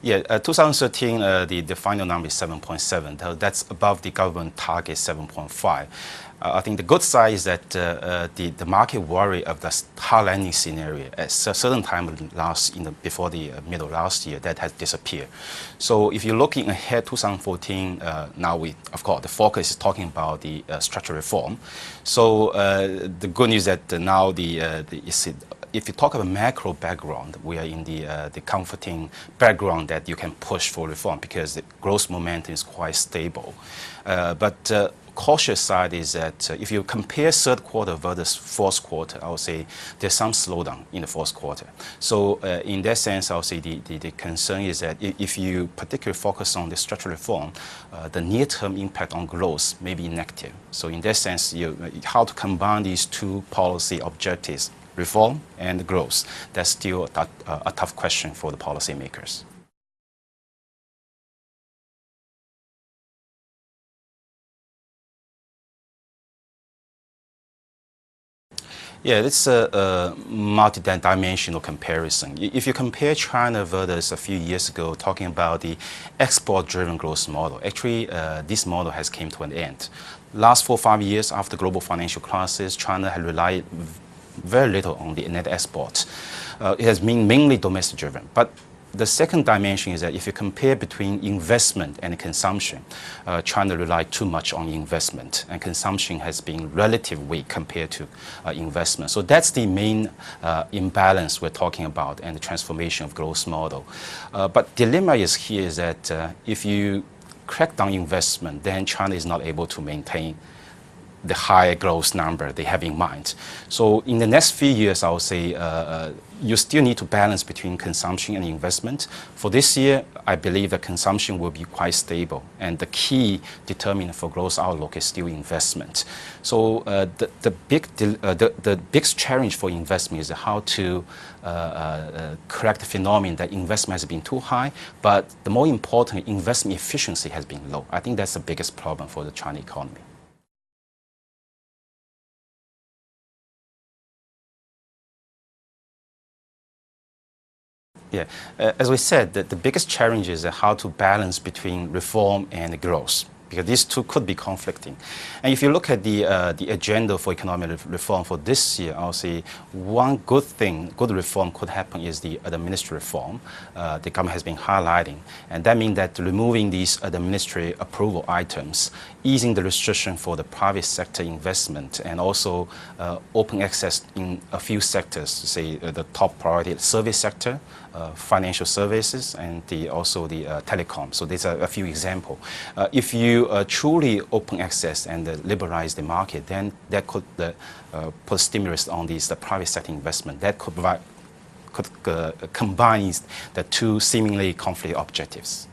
Yeah, 2013, the final number is 7.7. That's above the government target 7.5. I think the good side is that the market worry of the hard landing scenario at a certain time before the middle of last year, that has disappeared. So if you're looking ahead 2014, now of course the focus is talking about the structural reform. So the good news that now if you talk about macro background, we are in the comforting background that you can push for reform because the growth momentum is quite stable. But cautious side is that if you compare third quarter versus fourth quarter, I would say there's some slowdown in the fourth quarter. So in that sense, I would say the concern is that if you particularly focus on the structural reform, the near-term impact on growth may be negative. So in that sense, how to combine these two policy objectives, reform and growth, that's still a tough question for the policymakers. Yeah, it's a multi-dimensional comparison. If you compare China versus a few years ago, talking about the export-driven growth model, actually this model has came to an end. Last 4 or 5 years after global financial crisis, China had relied very little on the net export. It has been mainly domestic-driven. But the second dimension is that if you compare between investment and consumption, China relied too much on investment, and consumption has been relatively weak compared to investment. So that's the main imbalance we're talking about and the transformation of growth model. But dilemma is here is that if you crack down investment, then China is not able to maintain the high growth number they have in mind. So in the next few years, I would say you still need to balance between consumption and investment. For this year, I believe that consumption will be quite stable, and the key determinant for growth outlook is still investment. So the biggest challenge for investment is how to correct the phenomenon that investment has been too high, but the more important, investment efficiency has been low. I think that's the biggest problem for the Chinese economy. Yeah, as we said, the biggest challenge is how to balance between reform and growth, because these two could be conflicting. And if you look at the agenda for economic reform for this year, I'll say one good reform could happen is the administrative reform the government has been highlighting. And that means that removing these administrative approval items, easing the restriction for the private sector investment, and also open access in a few sectors, say the top priority service sector, financial services, and also the telecom. So these are a few examples. If you truly open access and liberalize the market, then that could put stimulus on the private sector investment. That could combine the two seemingly conflict objectives.